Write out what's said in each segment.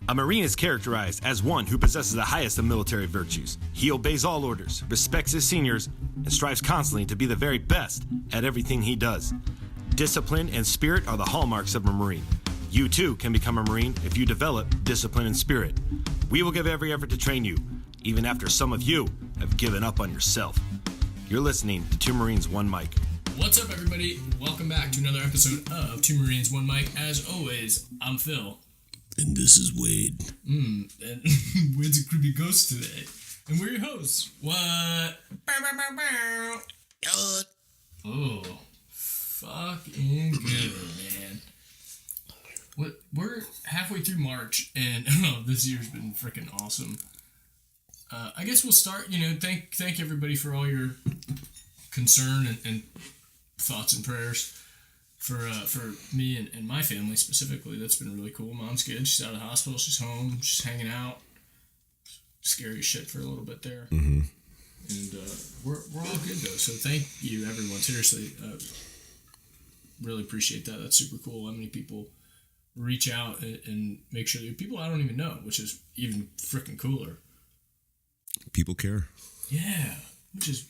A Marine is characterized as one who possesses the highest of military virtues. He obeys all orders, respects his seniors, and strives constantly to be the very best at everything he does. Discipline and spirit are the hallmarks of a Marine. You too can become a Marine if you develop discipline and spirit. We will give every effort to train you, even after some of you have given up on yourself. You're listening to Two Marines, One Mic. What's up, everybody? Welcome back to another episode of Two Marines, One Mic. As always, I'm Phil. And this is Wade. And Wade's a creepy ghost today. And we're your hosts. What? Bow, bow, bow, bow. Oh, fucking good, man. We're halfway through March, and this year's been freaking awesome. I guess we'll start, thank everybody for all your concern and thoughts and prayers for me and my family specifically. That's been really cool. Mom's good. She's out of the hospital. She's home. She's hanging out. Scary as shit for a little bit there. Mm-hmm. And we're all good, though. So thank you, everyone. Seriously. Really appreciate that. That's super cool. How many people reach out and make sure that people I don't even know, which is even freaking cooler. People care. Yeah. Which is,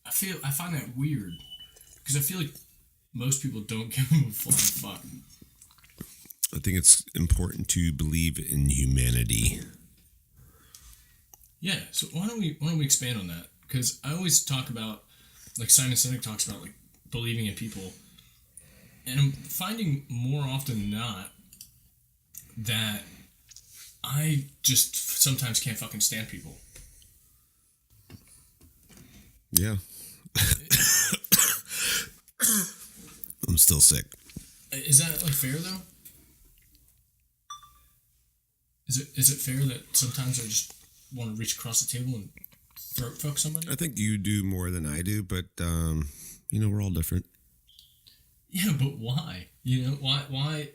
I find that weird. Because I feel like most people don't give them a flying fuck. I think it's important to believe in humanity. Yeah, so why don't we expand on that? Because I always talk about, like Simon Sinek talks about, like believing in people, and I'm finding more often than not that I just sometimes can't fucking stand people. Yeah. I'm still sick. Is that like fair though? Is it fair that sometimes I just want to reach across the table and throat fuck somebody? I think you do more than I do, but we're all different. Yeah, but why? Why?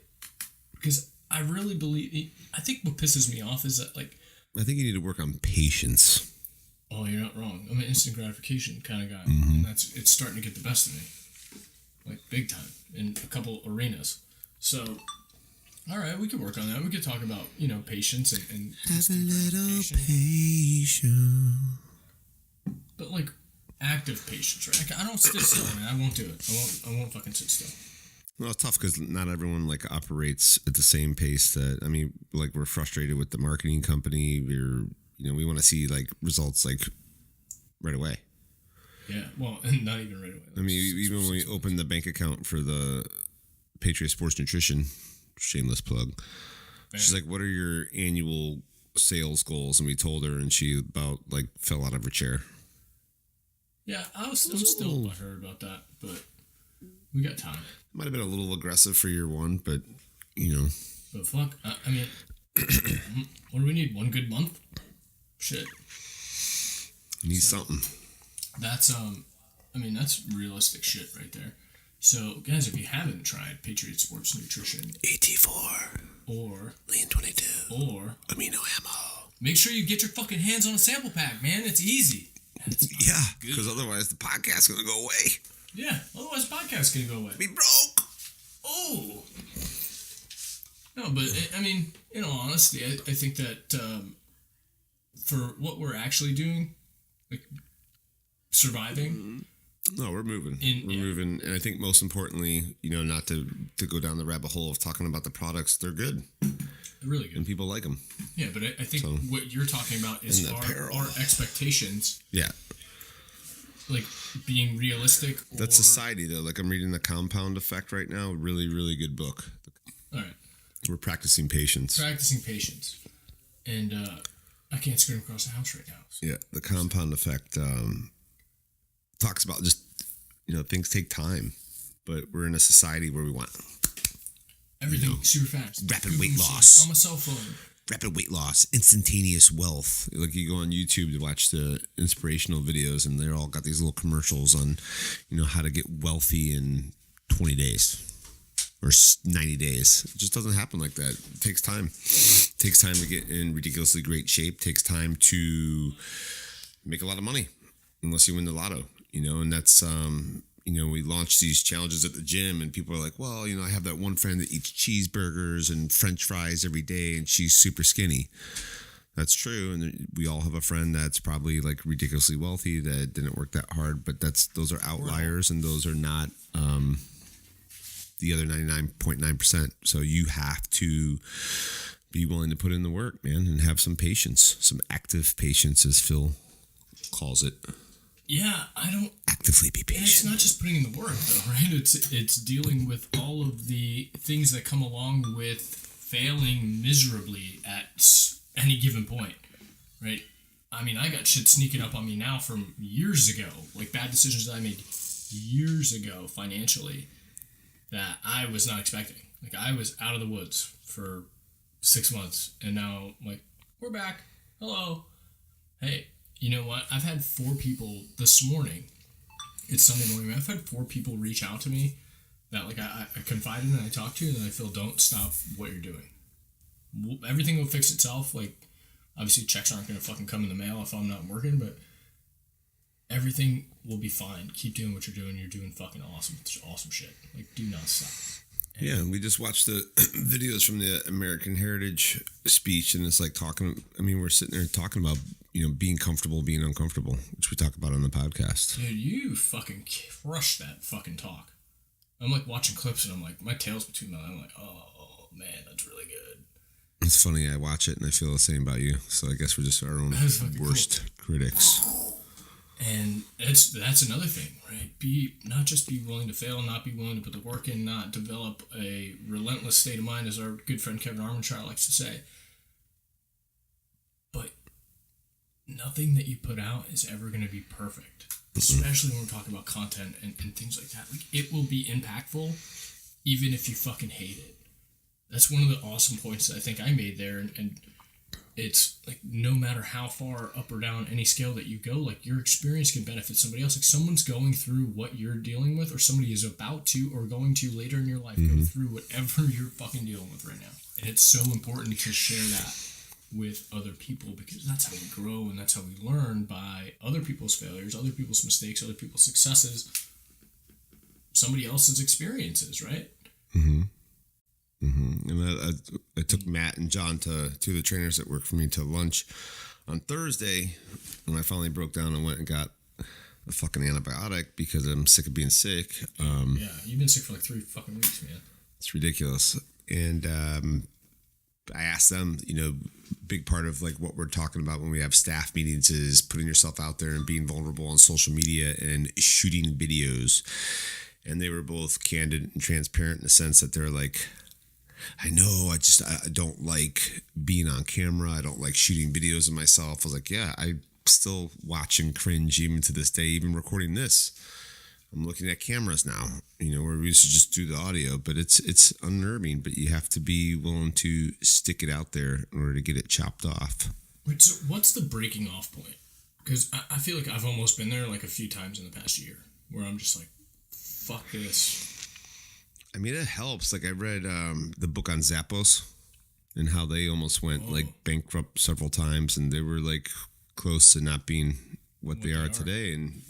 Because I really believe. I think what pisses me off is that, like, I think you need to work on patience. Oh, you're not wrong. I'm an instant gratification kind of guy, Mm-hmm. and it's starting to get the best of me, like big time in a couple arenas. So, all right, we could work on that. We could talk about patience and have a little patience. But like active patience, right? Like, I don't sit still, man. I won't do it. I won't fucking sit still. Well, it's tough because not everyone operates at the same pace that, we're frustrated with the marketing company. We want to see results right away. Yeah, well, and not even right away. Even when we opened the bank account for the Patriot Sports Nutrition, shameless plug, she's like, "What are your annual sales goals?" And we told her, and she about fell out of her chair. Yeah, I'm still butthurt about that, but we got time. Might have been a little aggressive for year one, but But fuck, what do we need? One good month? Shit. Need something. That's that's realistic shit right there. So guys, if you haven't tried Patriot Sports Nutrition AT4 or Lean 22 or Amino Ammo, make sure you get your fucking hands on a sample pack, man. It's easy. Yeah, because otherwise the podcast's gonna go away. Yeah, otherwise the podcast's gonna go away. Be broke. Oh. No, but in all honesty, I think that for what we're actually doing, surviving. No, we're moving. We're moving, and I think most importantly, not to go down the rabbit hole of talking about the products. They're good. They're really good, and people like them. Yeah, but I think what you're talking about is our expectations. Yeah. Being realistic. That's society, though. I'm reading The Compound Effect right now. Really, really good book. All right. We're practicing patience. And I can't scream across the house right now. So. Yeah, The Compound Effect talks about just, things take time. But we're in a society where we want everything super fast. Rapid weight loss. On my cell phone. Rapid weight loss, instantaneous wealth. You go on YouTube to watch the inspirational videos, and they're all got these little commercials on, how to get wealthy in 20 days or 90 days. It just doesn't happen like that. It takes time. It takes time to get in ridiculously great shape. It takes time to make a lot of money, unless you win the lotto. And that's we launched these challenges at the gym, and people are like, well, I have that one friend that eats cheeseburgers and French fries every day, and she's super skinny. That's true, and we all have a friend that's probably like ridiculously wealthy that didn't work that hard, but those are outliers, and those are not the other 99.9%. So you have to be willing to put in the work, man, and have some patience, some active patience, as Phil calls it. Yeah, I don't actively be patient. It's not just putting in the work, though, right? It's dealing with all of the things that come along with failing miserably at any given point, right? I mean, I got shit sneaking up on me now from years ago, like bad decisions that I made years ago financially that I was not expecting. Like, I was out of the woods for 6 months, and now, like, we're back. Hello. Hey, you know what? I've had 4 people this morning. It's Sunday morning. I've had 4 people reach out to me that, like, I confide in and I talk to, and I feel, don't stop what you're doing. Everything will fix itself. Like, obviously, checks aren't going to fucking come in the mail if I'm not working, but everything will be fine. Keep doing what you're doing. You're doing fucking awesome shit. Like, do not stop. Yeah, we just watched the videos from the American Heritage speech, and it's like we're sitting there talking about, being comfortable, being uncomfortable, which we talk about on the podcast. Dude, you fucking crushed that fucking talk. I'm like watching clips, and I'm like, my tail's between my legs. I'm like, oh, man, that's really good. It's funny, I watch it, and I feel the same about you. So I guess we're just our own worst critics. And that's another thing, right? Not just be willing to fail, not be willing to put the work in, not develop a relentless state of mind, as our good friend Kevin Armentrout likes to say. But nothing that you put out is ever going to be perfect, especially when we're talking about content and things like that. Like, it will be impactful even if you fucking hate it. That's one of the awesome points that I think I made there, and it's like, no matter how far up or down any scale that you go, like, your experience can benefit somebody else. Like, someone's going through what you're dealing with, or somebody is about to or going to later in your life go through whatever you're fucking dealing with right now. And it's so important to share that with other people, because that's how we grow, and that's how we learn, by other people's failures, other people's mistakes, other people's successes, somebody else's experiences, right? And I took Matt and John, two of the trainers that work for me, to lunch on Thursday, when I finally broke down and went and got a fucking antibiotic because I'm sick of being sick. Yeah, you've been sick for like 3 fucking weeks, man. It's ridiculous. And I asked them, big part of like what we're talking about when we have staff meetings is putting yourself out there and being vulnerable on social media and shooting videos. And they were both candid and transparent in the sense that they're like, I know, I don't like being on camera. I don't like shooting videos of myself. I was like, yeah, I still watch and cringe even to this day, even recording this. I'm looking at cameras now, where we used to just do the audio, but it's unnerving, but you have to be willing to stick it out there in order to get it chopped off. Wait, so what's the breaking off point? Because I feel like I've almost been there like a few times in the past year where I'm just like, fuck this. I mean, it helps. Like, I read the book on Zappos and how they almost went like bankrupt several times, and they were like close to not being what they are today. And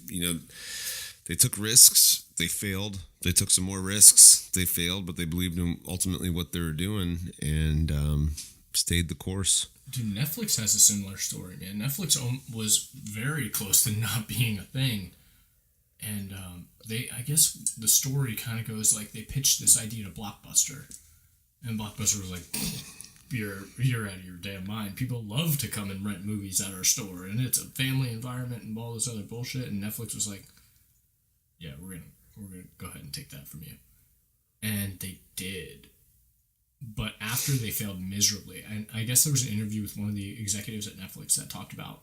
they took risks, they failed. They took some more risks, they failed, but they believed in ultimately what they were doing and stayed the course. Dude, Netflix has a similar story, man. Netflix was very close to not being a thing. And I guess the story kind of goes like, they pitched this idea to Blockbuster, and Blockbuster was like, you're out of your damn mind. People love to come and rent movies at our store, and it's a family environment and all this other bullshit. And Netflix was like, yeah, we're gonna go ahead and take that from you. And they did. But after they failed miserably, and I guess there was an interview with one of the executives at Netflix that talked about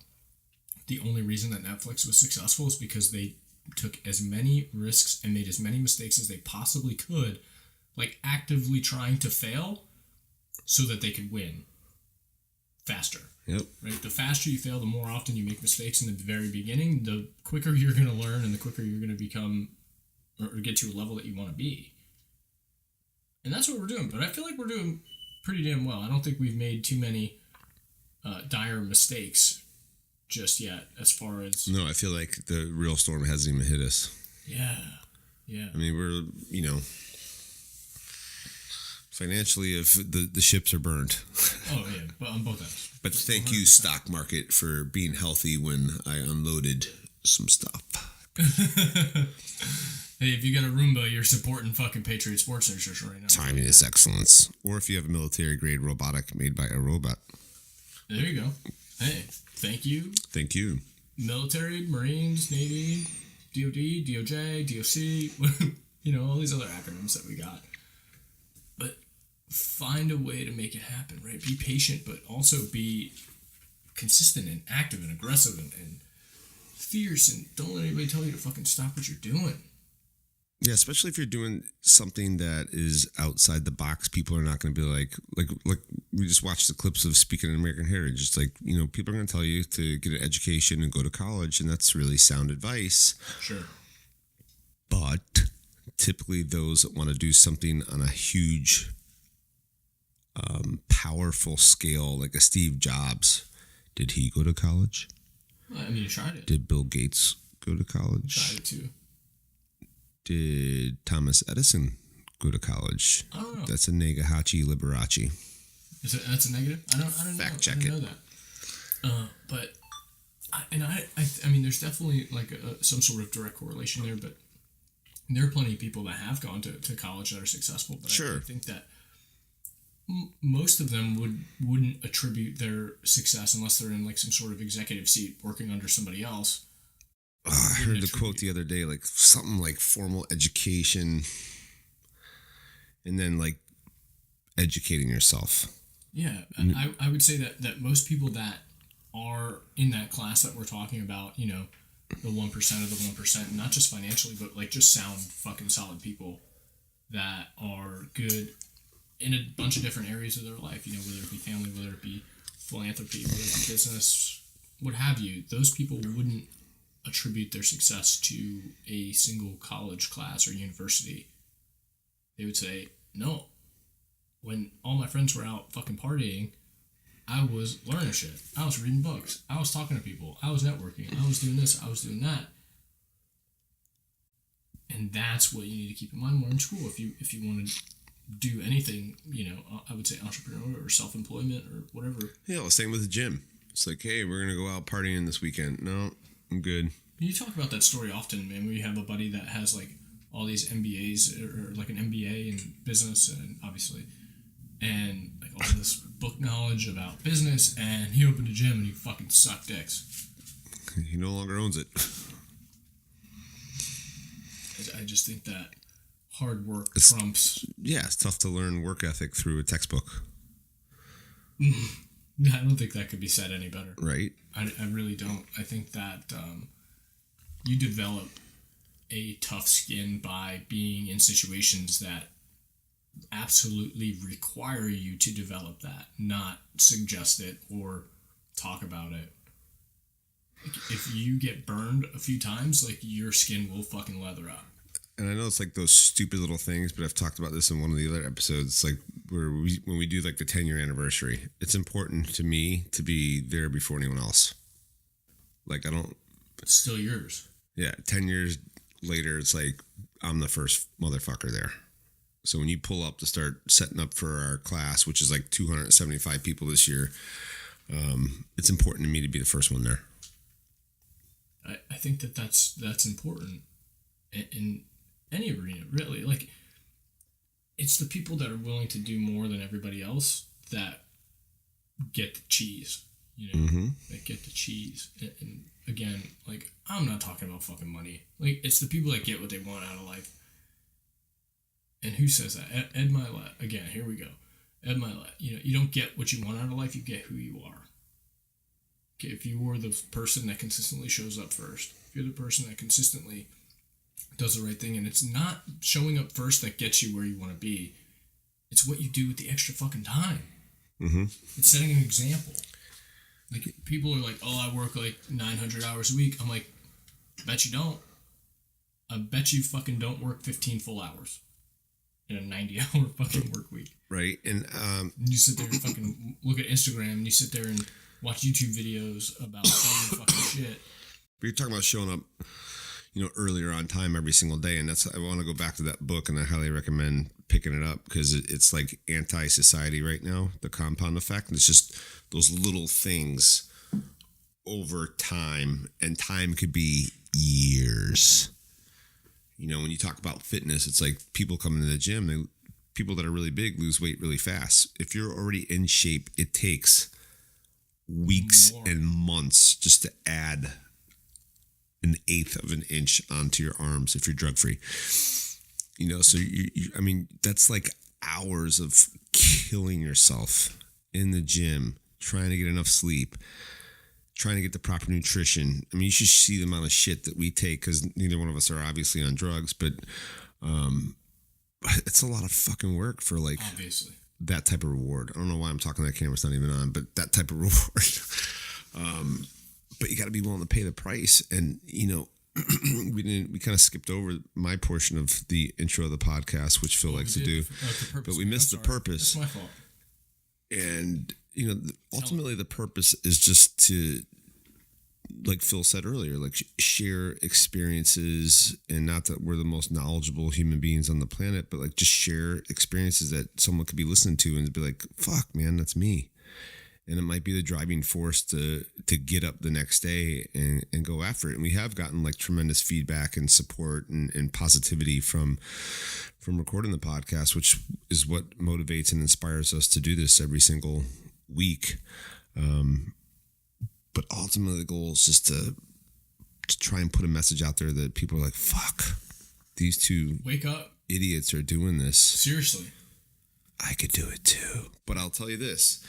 the only reason that Netflix was successful is because they took as many risks and made as many mistakes as they possibly could, like actively trying to fail so that they could win faster. Yep. Right? The faster you fail, the more often you make mistakes in the very beginning, the quicker you're going to learn and the quicker you're going to become or get to a level that you want to be. And that's what we're doing. But I feel like we're doing pretty damn well. I don't think we've made too many dire mistakes just yet, as far as... No, I feel like the real storm hasn't even hit us. Yeah. Yeah. I mean, we're, financially, if the ships are burned. Oh, yeah, but on both ends. But thank you, stock market, for being healthy when I unloaded some stuff. Hey, if you got a Roomba, you're supporting fucking Patriot Sports Nutrition right now. Timing is excellence. Or if you have a military-grade robotic made by a robot. There you go. Hey, thank you. Thank you. Military, Marines, Navy, DOD, DOJ, DOC, all these other acronyms that we got. But find a way to make it happen, right? Be patient, but also be consistent and active and aggressive and fierce, and don't let anybody tell you to fucking stop what you're doing. Yeah, especially if you're doing something that is outside the box, people are not going to be like we just watched the clips of Speaking in American Heritage. It's like, people are going to tell you to get an education and go to college, and that's really sound advice. Sure. But typically those that want to do something on a huge, powerful scale, like a Steve Jobs, did he go to college? I mean, he tried it. Did Bill Gates go to college? Tried it too. Did Thomas Edison go to college? I don't know. That's a Negahachi Liberace. That's a negative? I don't know. Fact check I didn't know that. But I mean, there's definitely like some sort of direct correlation there. But there are plenty of people that have gone to college that are successful. But sure. I think that most of them wouldn't attribute their success unless they're in like some sort of executive seat working under somebody else. I heard the quote the other day, like something like formal education and then like educating yourself. Yeah, I would say that most people that are in that class that we're talking about, the 1% of the 1%, not just financially, but like just sound fucking solid people that are good in a bunch of different areas of their life, whether it be family, whether it be philanthropy, whether it be business, what have you. Those people wouldn't attribute their success to a single college class or university. They would say, no, when all my friends were out fucking partying, I was learning shit. I was reading books. I was talking to people. I was networking. I was doing this. I was doing that. And that's what you need to keep in mind more in school. If you want to do anything, I would say entrepreneur or self-employment or whatever. Yeah, well, same with the gym. It's like, hey, we're going to go out partying this weekend. No, I'm good. You talk about that story often, man, where you have a buddy that has like all these MBAs or like an MBA in business and obviously, and like all this book knowledge about business, and he opened a gym and he fucking sucked dicks. He no longer owns it. I just think that hard work trumps. Yeah, it's tough to learn work ethic through a textbook. I don't think that could be said any better. Right. I really don't. I think that you develop a tough skin by being in situations that absolutely require you to develop that, not suggest it or talk about it. Like, if you get burned a few times, like, your skin will fucking leather up. And I know it's like those stupid little things, but I've talked about this in one of the other episodes, like when we do like the 10-year anniversary, it's important to me to be there before anyone else. Like, It's still yours. Yeah, 10 years later, it's like I'm the first motherfucker there. So when you pull up to start setting up for our class, which is like 275 people this year, it's important to me to be the first one there. I think that's important in any arena, really. Like, it's the people that are willing to do more than everybody else that get the cheese, that get the cheese. And again, like, I'm not talking about fucking money. Like, it's the people that get what they want out of life. And who says that? Ed Milet. Again, here we go. Ed Milet. You don't get what you want out of life, you get who you are. Okay, if you are the person that consistently shows up first, if you're the person that consistently does the right thing, and it's not showing up first that gets you where you want to be, it's what you do with the extra fucking time. Mm-hmm. It's setting an example. Like, people are like, oh, I work like 900 hours a week. I'm like, I bet you don't. I bet you fucking don't work 15 full hours in a 90-hour fucking work week. Right. And you sit there and fucking look at Instagram, and you sit there and watch YouTube videos about some fucking shit. But you're talking about showing up, earlier on time every single day. And I want to go back to that book, and I highly recommend picking it up because it's like anti-society right now, the compound effect. And it's just those little things over time, and time could be years. When you talk about fitness, it's like people coming to the gym, people that are really big lose weight really fast. If you're already in shape, it takes weeks and months just to add an eighth of an inch onto your arms if you're drug free. So that's like hours of killing yourself in the gym, trying to get enough sleep, trying to get the proper nutrition. You should see the amount of shit that we take, because neither one of us are obviously on drugs, but it's a lot of fucking work for like obviously that type of reward. I don't know why I'm talking that camera's not even on, but that type of reward. But you got to be willing to pay the price. And, we kind of skipped over my portion of the intro of the podcast, which Phil likes to do, but we missed the purpose. That's my fault. And, ultimately the purpose is just to, like Phil said earlier, like share experiences, and not that we're the most knowledgeable human beings on the planet, but like just share experiences that someone could be listening to and be like, fuck, man, that's me. And it might be the driving force to get up the next day and go after it. And we have gotten like tremendous feedback and support and positivity from recording the podcast, which is what motivates and inspires us to do this every single week. But ultimately the goal is just to try and put a message out there that people are like, fuck, these two wake up idiots are doing this. Seriously. I could do it too. But I'll tell you this.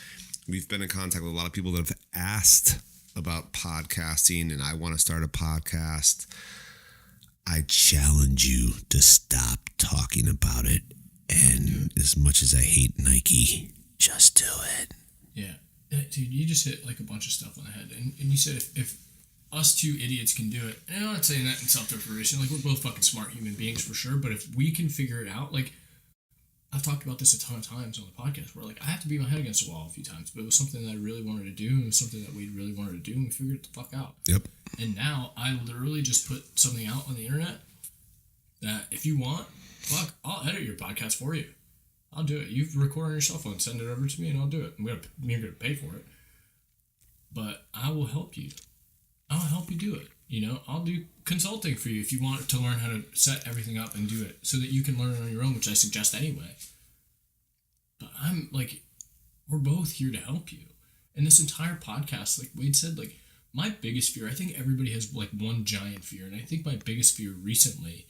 We've been in contact with a lot of people that have asked about podcasting, and I want to start a podcast. I challenge you to stop talking about it. And as much as I hate Nike, just do it. Yeah. Dude, you just hit like a bunch of stuff on the head. And you said if us two idiots can do it, and I'm not saying that in self-deprecation, like we're both fucking smart human beings for sure, but if we can figure it out, like I've talked about this a ton of times on the podcast where like I have to beat my head against the wall a few times, but it was something that I really wanted to do, and it was something that we really wanted to do, and we figured it the fuck out. Yep. And now I literally just put something out on the internet that if you want, fuck, I'll edit your podcast for you. I'll do it. You record on your cell phone, send it over to me, and I'll do it. You're going to pay for it. But I will help you. I'll help you do it. I'll do consulting for you if you want to learn how to set everything up and do it so that you can learn on your own, which I suggest anyway. But I'm like, we're both here to help you. And this entire podcast, like Wade said, like my biggest fear, I think everybody has like one giant fear. And I think my biggest fear recently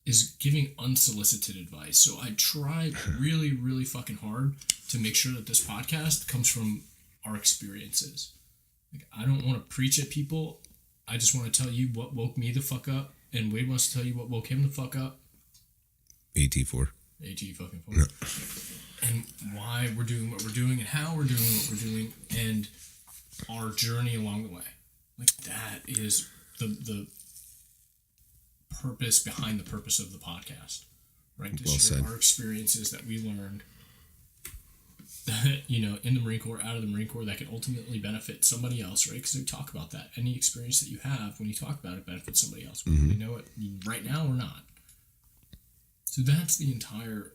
is giving unsolicited advice. So I try really, really fucking hard to make sure that this podcast comes from our experiences. Like I don't want to preach at people. I just want to tell you what woke me the fuck up, and Wade wants to tell you what woke him the fuck up. AT4. AT fucking 4. And why we're doing what we're doing, and how we're doing what we're doing, and our journey along the way. Like that is the purpose behind the purpose of the podcast, right? To well share said. Our experiences that we learned, that, in the Marine Corps, out of the Marine Corps, that can ultimately benefit somebody else, right? Because we talk about that. Any experience that you have, when you talk about it, benefits somebody else. Mm-hmm. We know it right now or not. So that's the entire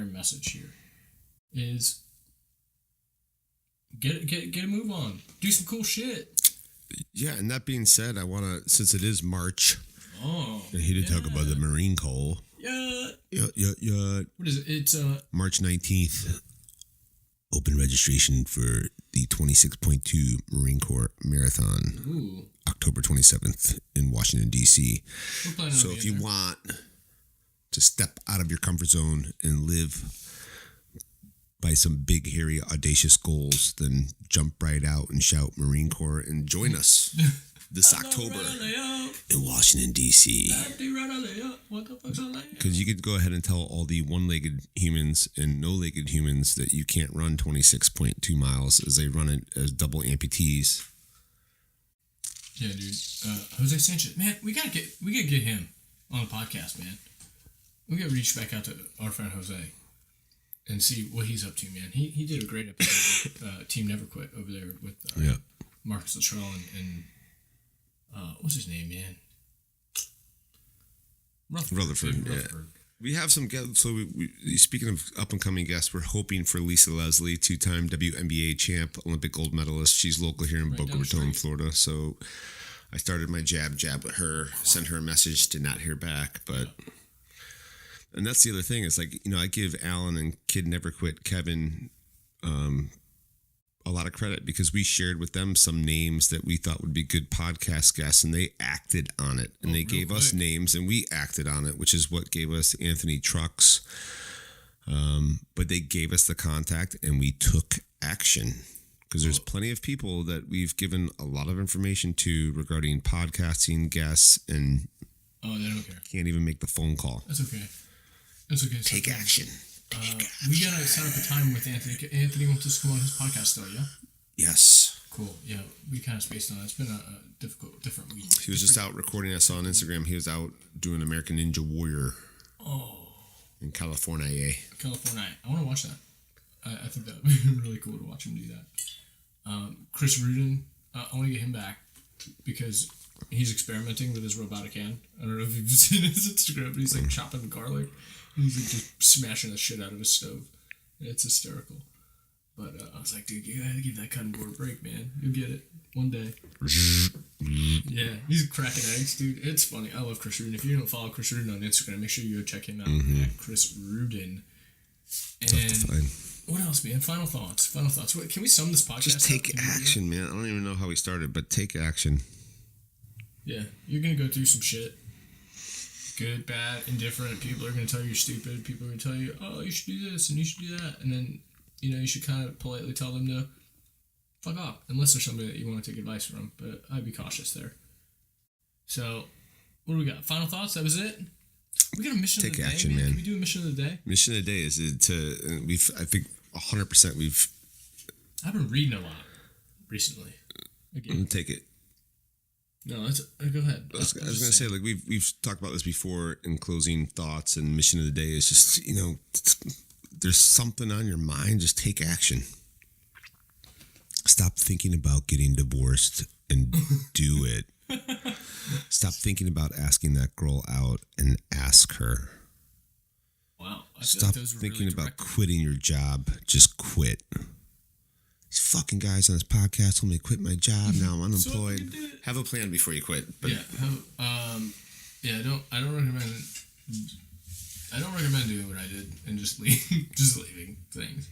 message here. Is get a move on. Do some cool shit. Yeah, and that being said, I want to, since it is March, Oh, I'm here to talk about the Marine Corps. Yeah. Yeah. What is it? It's March 19th, open registration for the 26.2 Marine Corps Marathon. Ooh. October 27th in Washington, D.C. We're planning on So being if you there. want to step out of your comfort zone and live by some big, hairy, audacious goals, then jump right out and shout Marine Corps and join us this October in Washington, D.C. Because you could go ahead and tell all the one-legged humans and no-legged humans that you can't run 26.2 miles as they run it as double amputees. Yeah, dude. Jose Sanchez, man, we gotta get him on the podcast, man. We gotta reach back out to our friend Jose and see what he's up to, man. He did a great episode with Team Never Quit over there with Marcus Luttrell and what's his name, man? Rutherford. Yeah. We have some guests. So, speaking of up and coming guests, we're hoping for Lisa Leslie, 2-time WNBA champ, Olympic gold medalist. She's local here in Boca Raton, Florida. So, I started my jab with her, sent her a message, did not hear back. But, and that's the other thing. It's like, I give Alan and Kid Never Quit, Kevin, a lot of credit because we shared with them some names that we thought would be good podcast guests, and they acted on it, and they gave us names and we acted on it, which is what gave us Anthony Trucks. But they gave us the contact and we took action because there's plenty of people that we've given a lot of information to regarding podcasting guests, and they don't care. Can't even make the phone call. That's okay. Take action. We gotta set up a time with Anthony. Anthony wants us to come on his podcast, though, yeah? Yes. Cool. Yeah, we kind of spaced on it. It's been a different week. He was just out recording. I saw on Instagram. He was out doing American Ninja Warrior. In California. California. I want to watch that. I think that would be really cool to watch him do that. Chris Rudin. I want to get him back because he's experimenting with his robotic hand. I don't know if you've seen his Instagram, but he's like chopping garlic. He's like just smashing the shit out of his stove. It's hysterical. But I was like, dude, you gotta give that cutting board a break, man. You'll get it one day. Yeah, he's cracking eggs, dude. It's funny. I love Chris Rudin. If you don't follow Chris Rudin on Instagram, make sure you go check him out at Chris Rudin. And what else, man? Final thoughts. What, can we sum this podcast Just take action, man. I don't even know how we started, but take action. Yeah, you're gonna go through some shit. Good, bad, indifferent. People are going to tell you you're stupid. People are going to tell you, oh, you should do this and you should do that. And then, you should kind of politely tell them to fuck off. Unless there's somebody that you want to take advice from. But I'd be cautious there. So, what do we got? Final thoughts? That was it? We got a mission of the day. Take action, man. Can we do a mission of the day? Mission of the day is I think 100% I've been reading a lot recently. Again. Take it. No, go ahead. I was going to say, like, we've talked about this before in closing thoughts, and mission of the day is just, there's something on your mind, just take action. Stop thinking about getting divorced and do it. Stop thinking about asking that girl out and ask her. Wow. Stop thinking about quitting your job. Just quit. These fucking guys on this podcast told me to quit my job. Now I'm unemployed. Have a plan before you quit. But I don't recommend. I don't recommend doing what I did and just leaving things.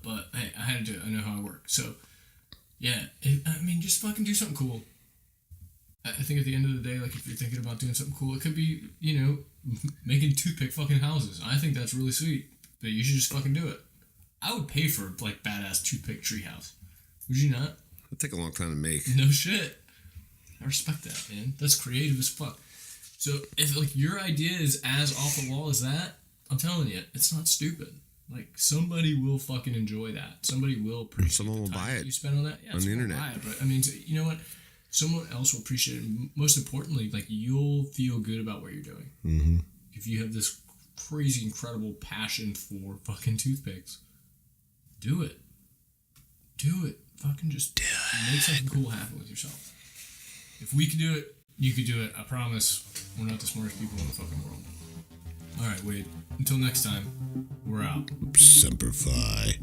But hey, I had to do it. I know how I work. So yeah, just fucking do something cool. I think at the end of the day, like if you're thinking about doing something cool, it could be making toothpick fucking houses. I think that's really sweet. But you should just fucking do it. I would pay for like badass toothpick treehouse. Would you not? It'd take a long time to make. No shit. I respect that, man. That's creative as fuck. So if like your idea is as off the wall as that, I'm telling you, it's not stupid. Like somebody will fucking enjoy that. Somebody will appreciate. Someone will buy it. You spend on that, on the internet. Buy it. But you know what? Someone else will appreciate it. And most importantly, like you'll feel good about what you're doing. Mm-hmm. If you have this crazy, incredible passion for fucking toothpicks. Do it. Fucking just make something cool happen with yourself. If we can do it, you could do it. I promise we're not the smartest people in the fucking world. Alright, Wade. Until next time, we're out. Semper Fi.